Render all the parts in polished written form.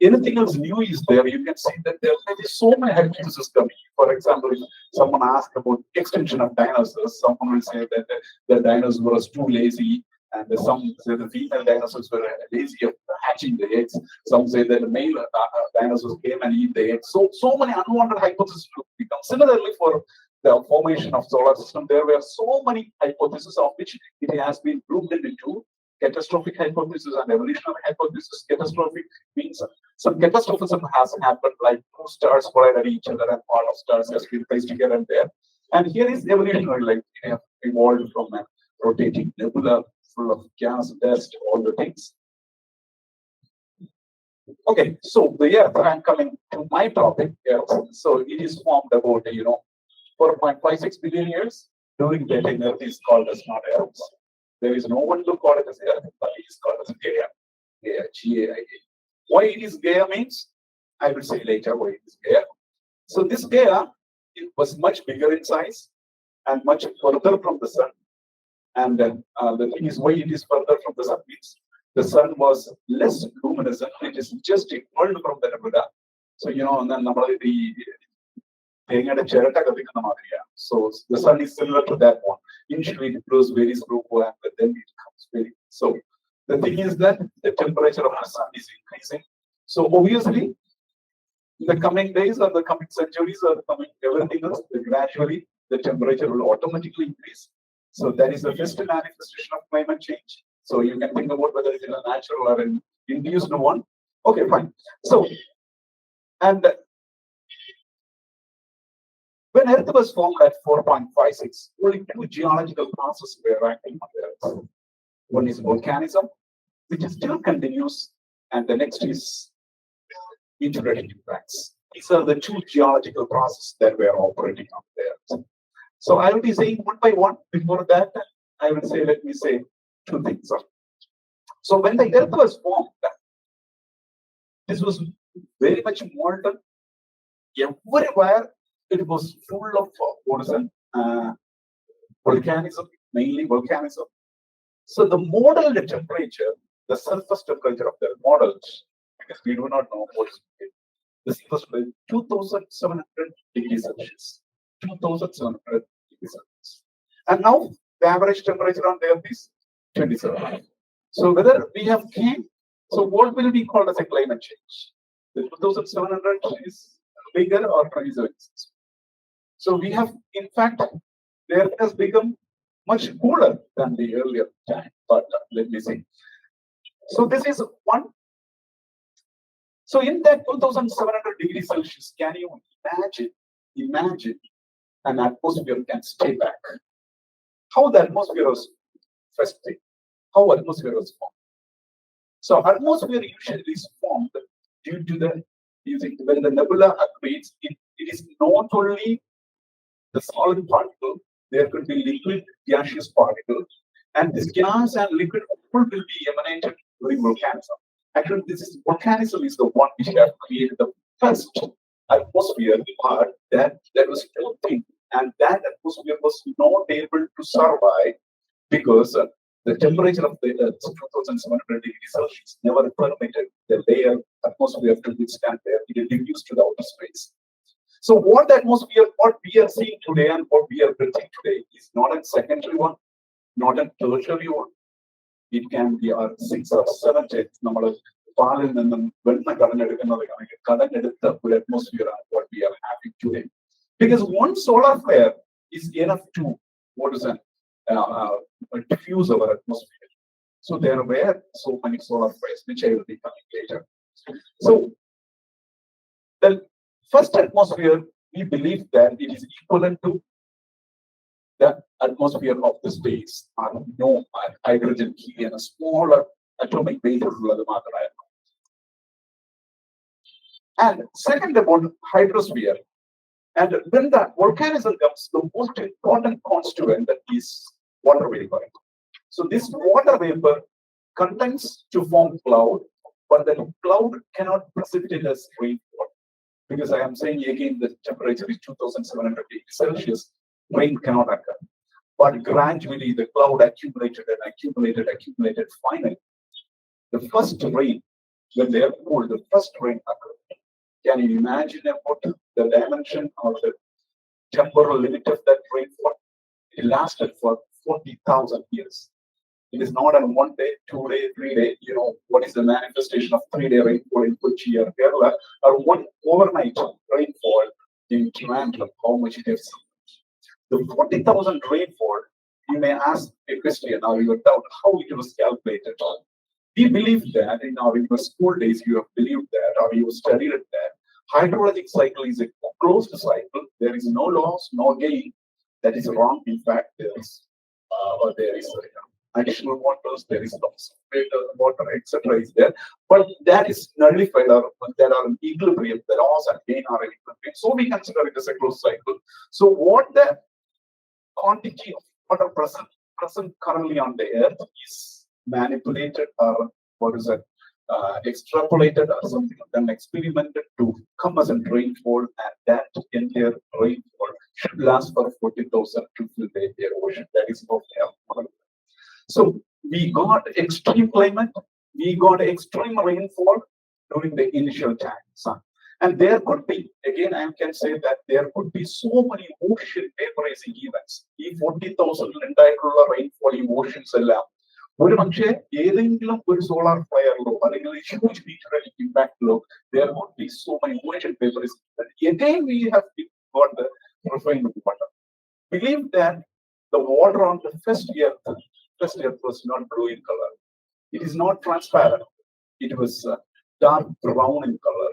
anything else new is there, you can see that there may be so many hypotheses coming. For example, if someone asks about extinction of dinosaurs, someone will say that the dinosaurs was too lazy, and some say the female dinosaurs were lazy of hatching the eggs. Some say that the male dinosaurs came and eat the eggs. So many unwanted hypotheses to become. Similarly, for the formation of solar system, there were so many hypotheses of which it has been grouped into catastrophic hypothesis and evolutionary hypothesis. Catastrophic means some catastrophism has happened, like two stars collided each other and part of stars has been placed here and there. And here is evolutionary, like we have evolved from a rotating nebula full of gas, dust, all the things. Okay, so the Earth, I'm coming to my topic. So it is formed about 4.56 billion years. During that time, Earth is called as not Earth. There is no one to call it as Earth, but it is called as Gaia. Gaia, G-A-I-A. Why it is Gaia means, I will say later why it is Gaia. So this Gaia, it was much bigger in size and much further from the sun. And the thing is, why it is further from the sun means the sun was less luminous. It is just evolved from the nebula. So and then so the sun is similar to that one. Initially, it grows very slow, and then it becomes very. So the thing is that the temperature of the sun is increasing. So obviously, in the coming days or the coming centuries or the coming everything else, gradually the temperature will automatically increase. So that is the first manifestation of climate change. So you can think about whether it is a natural or an induced one. Okay, fine. So, and when Earth was formed at 4.56, only two geological processes were acting on the Earth. One is volcanism, which still continues, and the next is meteoritic impacts. These are the two geological processes that were operating on the Earth. So I will be saying one by one. Before that, I will say, let me say two things. So when the Earth was formed, this was very much molten. Everywhere it was full of volcanism, mainly volcanism. So the modeled temperature, the surface temperature of the models, because we do not know what is it, the surface temperature 2,700 degrees Celsius. 2,700 degrees Celsius. And now the average temperature on the Earth is 27. So whether we have came, so what will be called as a climate change? The 2,700 is bigger or 27? So we have, in fact, the Earth has become much cooler than the earlier time. But let me see. So this is one. So in that 2,700 degrees Celsius, can you imagine an atmosphere can stay back? How the atmosphere was first thing, how atmosphere was formed. So atmosphere usually is formed due to the when the nebula accretes, it is not only the solid particle, there could be liquid gaseous particle, and this gas and liquid will be emanated during volcanism. Actually, volcanism is the one which has created the first atmosphere part that was floating, and that atmosphere was not able to survive because the temperature of the Earth, 2,700 degrees Celsius, never permitted the layer atmosphere to withstand there. It reduced to the outer space. So what atmosphere, what we are seeing today and what we are building today is not a secondary one, not a tertiary one. It can be our 6 or 7 number of fallen and then when the current atmosphere and what we are having today. Because one solar flare is enough to diffuse our atmosphere. So there were so many solar flares, which I will be coming later. So the first atmosphere, we believe that it is equivalent to the atmosphere of the space. No hydrogen, helium, a smaller atomic weight. And second, about hydrosphere. And when the volcanism comes, the most important constituent is water vapor. So this water vapor contains to form cloud, but the cloud cannot precipitate as rainfall. Because I am saying again, the temperature is 2,700 degrees Celsius, rain cannot occur. But gradually the cloud accumulated and accumulated. Finally, the first rain when they are cooled, the first rain occurred. Can you imagine about the dimension or the temporal limit of that rainfall? It lasted for 40,000 years. It is not on 1 day, 2 day, 3 day. You know, what is the manifestation of 3 day rainfall in Kochi or Kerala, or one overnight rainfall in Trivandrum, how much it is? The 40,000 rainfall, you may ask a question or you doubt how it was calculated. We believe that in our school days, you have believed that or you studied that hydrologic cycle is a closed cycle. There is no loss, no gain. That is wrong. In fact, there is additional waters, there is loss of water, etc. is there. But that is nullified or there are equilibrium, the loss and gain are in equilibrium. So we consider it as a closed cycle. So what the quantity of water present currently on the earth is manipulated or what is it, extrapolated or something then experimented to come as a rainfall, and that entire rainfall should last for 40,000 to fill the entire ocean. That is what we have. So we got extreme climate, we got extreme rainfall during the initial time. And there could be, again, I can say that there could be so many ocean vaporizing events. ഈ 40,000 ഉണ്ടായിട്ടുള്ള rainfall ഈ oceans എല്ലാം ഒരു പക്ഷേ ഏതെങ്കിലും ഒരു solar ഫ്ലെയറിലോ അല്ലെങ്കിൽ huge മീറ്ററിക് ഇമ്പാക്റ്റിലോ there would be so many ocean vaporizing events. Again, we have got the refined water. Believe that the water on the first earth was not blue in color. It is not transparent. It was dark brown in color.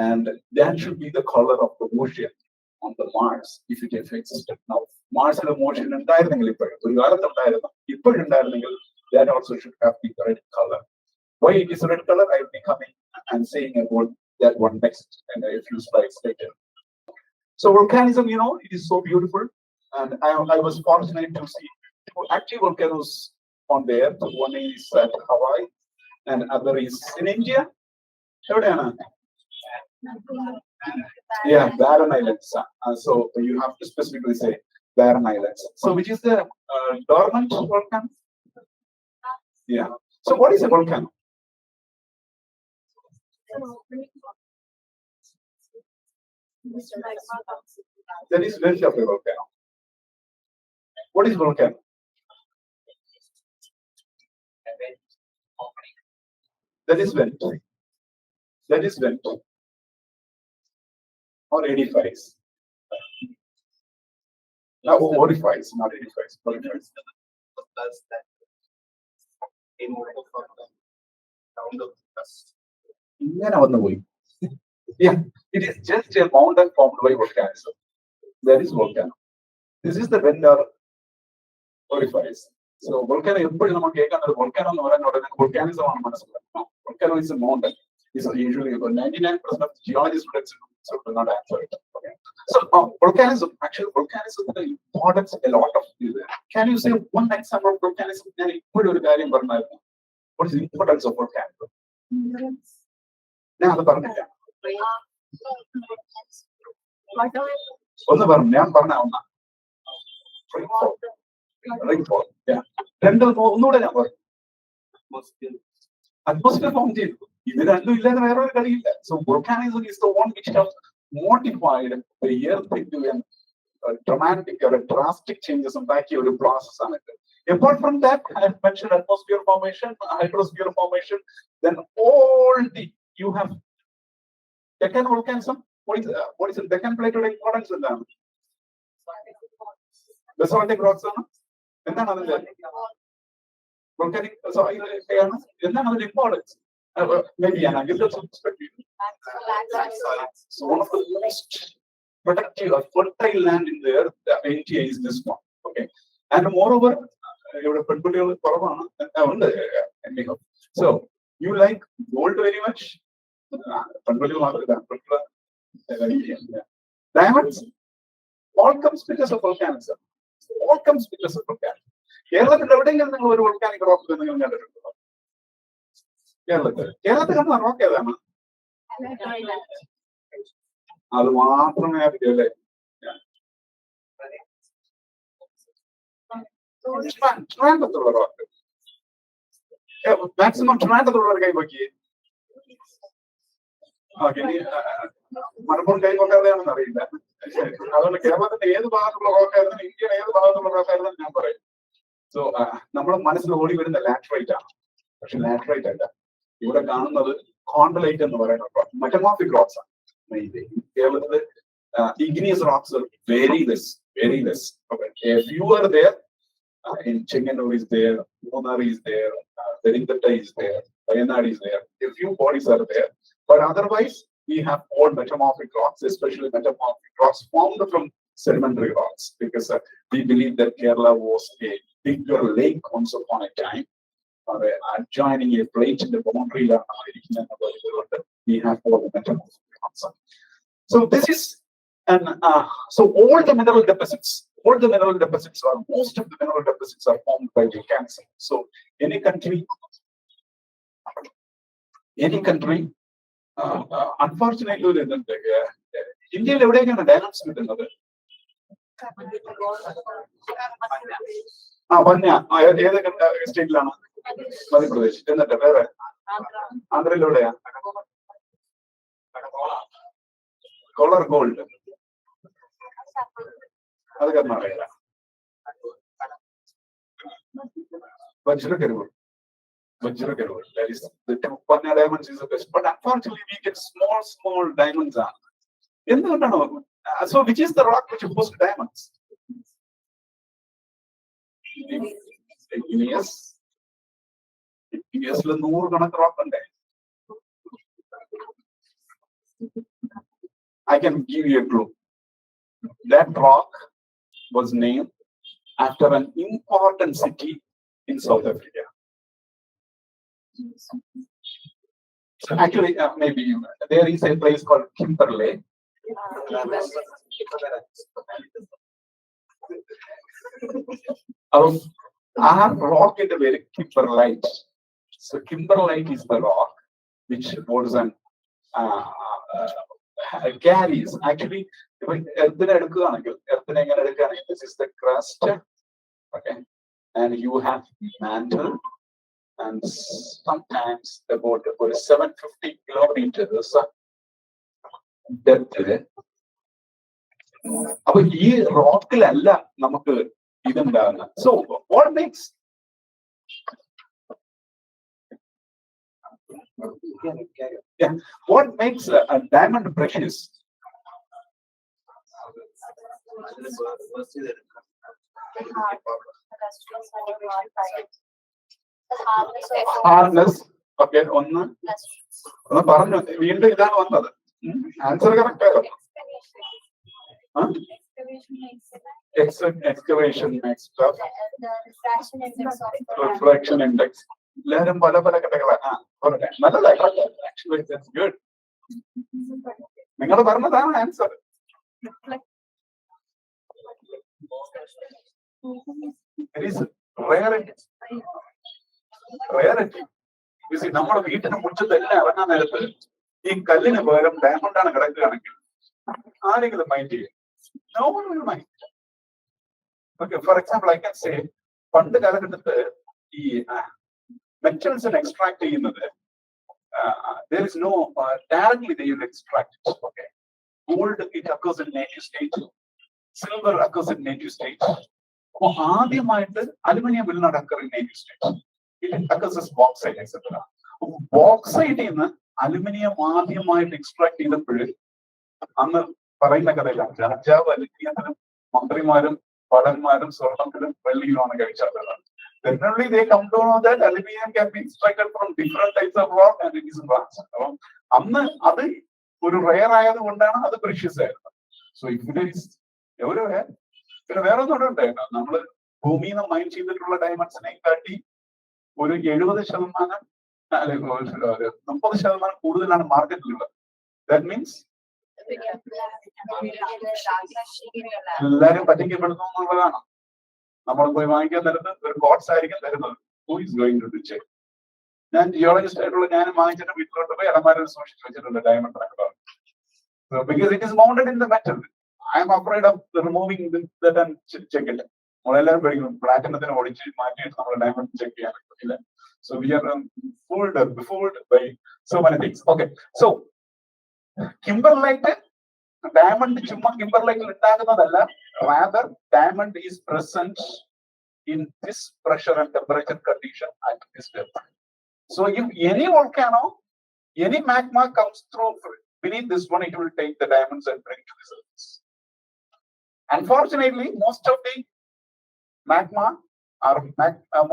And that should be the color of the ocean on the Mars if it existed. Now, Mars and the ocean entirely that also should have the red color. Why it is red color? I will be coming and saying about that one next and a few slides later. So volcanism, you know, it is so beautiful. And I was fortunate to see two active volcanoes on the earth. One is at Hawaii and other is in India. Yeah, barren islands. So you have to specifically say barren islands. So which is the dormant volcano? Yeah. So what is a volcano? That is vent of a volcano. What is volcano? That is vent. That is vent. Or edifies. No, orifies, not edifies. Orifies. Yeah, it is just a mountain formed by volcanism. That is volcano. This is the vent or orifies. So volcano volcano volcanism volcano is a mountain. It's usually about 99% of geologists will not answer it. Okay. So volcanism, actually volcanism importance a lot of. Can you say one example of volcanism? What is the importance of volcanism? Now rainfall. Yeah. Atmosphere form ചെയ്തു. ഇത് രണ്ടും ഇല്ലാതെ വേറെ ഒരു കളിയില്ല. So volcanism is the one which has modified the earth into a dramatic or a drastic changes ഉണ്ടാക്കിയ ഒരു process ആണിത്. Apart from that, I have mentioned atmosphere formation, hydrosphere formation, then all the you have Deccan volcanism. What is it? Deccan plate importance എന്താണ്? Basaltic rocks ആണ്. എന്താണ് അതിന്റെ volcanic എന്താണ് അതിന്റെ importance? Maybe an agricultural perspective. So one of the most productive or fertile land in the earth, India is this one. Okay, and moreover, so you like gold very much. Diamonds, all comes because of volcanism. All comes because of volcanism. കേരളത്തിൽ എവിടെയെങ്കിലും നിങ്ങൾ ഒരു volcanic rock നിങ്ങൾ കണ്ടിട്ടുണ്ടോ? കേരളത്തിൽ കണ്ട rock ഏതാണ്? അത് മാത്രമേ അറിയല്ലേ. ട്രിവാൻഡ്രത്തുള്ള റോക്ക് മാക്സിമം ട്രിവാൻഡ്രത്തുള്ളവർ കൈ നോക്കിയേ. ഓക്കെ, മലപ്പുറം കൈകൊണ്ടാണെന്ന് അറിയില്ല. അതുകൊണ്ട് കേരളത്തിന്റെ ഏത് ഭാഗത്തുള്ള റോക്കായിരുന്നു, ഇന്ത്യയുടെ ഏത് ഭാഗത്തുള്ള റോക്കായിരുന്നു ഞാൻ പറയും. സോ നമ്മുടെ മനസ്സിൽ ഓടി വരുന്ന ലാറ്ററൈറ്റ് ആണ്, പക്ഷെ ലാറ്ററൈറ്റ് അല്ല. ഇവിടെ കാണുന്നത് കോണ്ടലൈറ്റ് എന്ന് പറയുന്ന മെറ്റമോർഫിക് റോക്സ് ആണ്. കേരളത്തില് igneous rocks are very less. Okay. A few are there. In Chenganur is there, Munnar is there, Perinthatta is there, Wayanad is there. A few bodies are there, but otherwise we have all metamorphic rocks, especially metamorphic rocks formed from sedimentary rocks, because we believe that Kerala was a bigger lake once upon a time, or adjoining a plate in the boundary line. We have all the metamorphic rocks. So this is, and so all the mineral deposits, or most of the mineral deposits are formed by volcanism. So any country, unfortunately, India എവിടെയൊക്കെയാണ് diamonds കിട്ടുന്നത്? പന്യ ഏതൊക്കെ സ്റ്റേറ്റിലാണ്? മധ്യപ്രദേശ്. എന്നിട്ട് വേറെ ആന്ധ്രയിലെവിടെയാ? Collar gold, അത് Karnataka. Vajrakarur, that is the Panya diamonds is the best, but unfortunately we get small diamonds. So which is the rock which hosts diamonds? Igneous. Igneous le 100 കണക്ക് rock ഉണ്ട്. I can give you a clue. That rock was named after an important city in South Africa. So actually, maybe there is a place called Kimberley. Our rock is a very kimberlite. So kimberlite is the rock which was an carries. Actually, this is the crust. Okay, and you have mantle, and sometimes about 750 kilometers depth. അപ്പൊ ഈ റോക്കിലല്ല നമുക്ക് ഇതുണ്ടാകുന്നത്. So what makes a diamond precious? Hardness. Okay, ഒന്ന് പറഞ്ഞു വീണ്ടും ഇതാണ് വന്നത്. Answer correct ആയോ? Excavation makes stuff. Refraction index. എല്ലാവരും പല ഘട്ടങ്ങളാണ്. നല്ലതായി. Actually, that's good. നിങ്ങൾ പറഞ്ഞതാണ് ആൻസർ. It is rarity. നമ്മുടെ വീട്ടിന് മുറ്റത്തെല്ലാം ഇറങ്ങാൻ നേരത്ത് ഈ കല്ലിന് പകരം ഡയമണ്ട് ആണ് കിടക്കുകയാണെങ്കിൽ ആരെങ്കിലും മൈൻഡ് ചെയ്യും? No one will mind. Okay, for example, I can say പണ്ട് കാലഘട്ടത്ത് ഈ മെറ്റൽസ് എക്സ്ട്രാക്ട് ചെയ്യുന്നത് there is no directly they will extract it. Okay, gold it occurs in native state, silver occurs in native state. അപ്പോൾ ആദ്യമായിട്ട് aluminium will not occur in native state. It occurs as bauxite, etc. ബോക്സൈറ്റിൽ നിന്ന് aluminium ആദ്യമായിട്ട് extract ചെയ്തപ്പോൾ അന്ന് പറയുന്ന കഥയില്ല, രാജാവ് അലുമിനിയത്തിലും മന്ത്രിമാരും ഭടന്മാരും സ്വർണത്തിലും വെള്ളിയിലുമാണ് കഴിച്ചത്. Definitely they come to know that aluminum can be extracted from different types of rock and it is brass. അപ്പം അന്ന് അത് ഒരു റെയർ ആയത് കൊണ്ടാണ് അത് പ്രഷ്യസ് ആയിരുന്നത്. സോ ഇവിടെ പിന്നെ വേറെ ഒന്നും ഉണ്ടായിരുന്നു. നമ്മള് ഭൂമിയിൽ നിന്ന് മൈൻ ചെയ്തിട്ടുള്ള ഡയമണ്ട്സിനെ കാട്ടി ഒരു 70% അല്ലെ 30% കൂടുതലാണ് മാർക്കറ്റിലുള്ളത്. That means എല്ലാരും പറ്റിക്കപ്പെടുന്നു എന്നുള്ളതാണ്. നമ്മൾ പോയി വാങ്ങിക്കാൻ തരുന്നത് ഒരു കോട്സ് ആയിരിക്കും തരുന്നത്. Who is going to do check? ഞാൻ ജിയോളജിസ്റ്റ് ആയിട്ടുള്ള ഞാനും വാങ്ങിച്ചിട്ട് വീട്ടിലോട്ട് പോയി ഇടമാരിൽ സൂക്ഷിച്ചു വെച്ചിട്ടുണ്ട് diamond. So because it is mounted in the metal, I am afraid of removing that and check it. നമ്മളെല്ലാവരും പഠിക്കും പ്ലാറ്റിനത്തിന് ഒടിച്ച് മാറ്റിയിട്ട് നമ്മൾ ഡയമണ്ട് ചെക്ക് ചെയ്യാൻ പറ്റില്ല. So we are fooled by so many things. Okay, so kimberlite, diamond chumma kimberlite undagunnadalla, rather diamond is present in this pressure and temperature condition at this depth. So if any volcano, any magma comes through beneath this one, it will take the diamonds and bring to the surface. Unfortunately, most of the magma or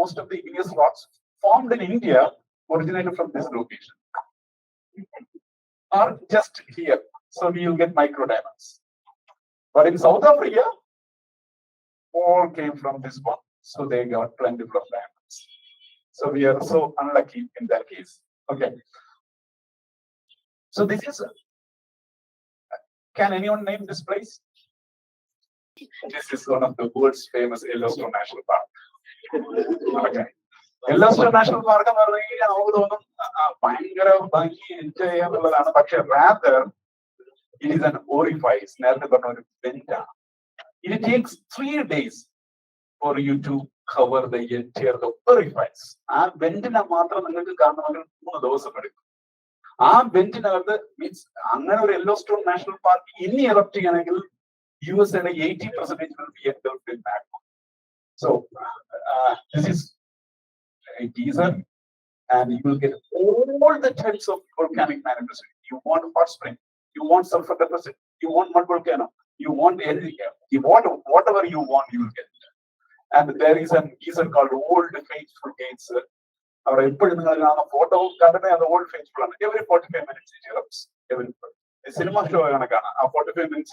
most of the igneous rocks formed in India originated from this location or just here. So we will get micro diamonds. But in South Africa, all came from this one. So they got plenty of diamonds. So we are so unlucky in that case. Okay. So this is, can anyone name this place? This is one of the world's famous Yellowstone National Park. Okay. Yellowstone National Park എന്ന് പറഞ്ഞു കഴിഞ്ഞാൽ നമുക്ക് തോന്നും ഭയങ്കര ഭംഗി enjoy ചെയ്യാന്നുള്ളതാണ്. പക്ഷെ rather it is an orifice. നേരത്തെ പറഞ്ഞ ഒരു ബെൻഡാണ്. It takes 3 days for you to cover the entire orifice. ആ ബെൻഡിനെ മാത്രം നിങ്ങൾക്ക് കാണണമെങ്കിൽ 3 ദിവസം എടുക്കും. ആ ബെൻഡിനകത്ത് മീൻസ് അങ്ങനെ ഒരു യെല്ലോസ്റ്റോൺ നാഷണൽ പാർക്ക് ഇനി എറപ്റ്റ് ചെയ്യണമെങ്കിൽ USA 80% will be engulfed in magma. So this is a teaser, and you will get all the types of volcanic manifestation. You want hot spring, you want sulfur deposit, you want mud volcano, you want anything. You want whatever you want, you will get. And there is an teaser called Old Faithful Gates. Our photo the Old Faithful. Every 45 minutes it erupts. Every cinema show 45 minutes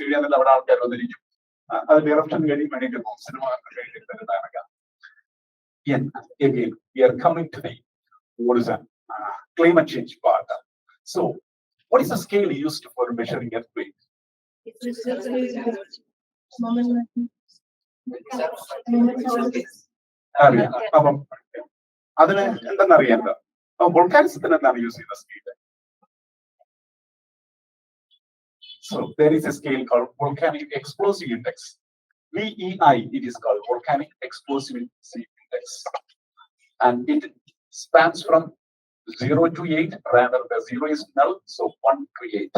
eruption getting many cinema. Again, we are coming to the what is that climate change part. So what is the scale used for measuring earthquake? അതിന് എന്തെന്ന് അറിയാം. വോൾക്കാനിസത്തിന് എന്താണ് use ചെയ്യുന്ന scale? So there is a scale called volcanic explosive index. VEI, it is called volcanic explosivity index. And it spans from 0 to 8, rather the 0 is null, so 1 to 8.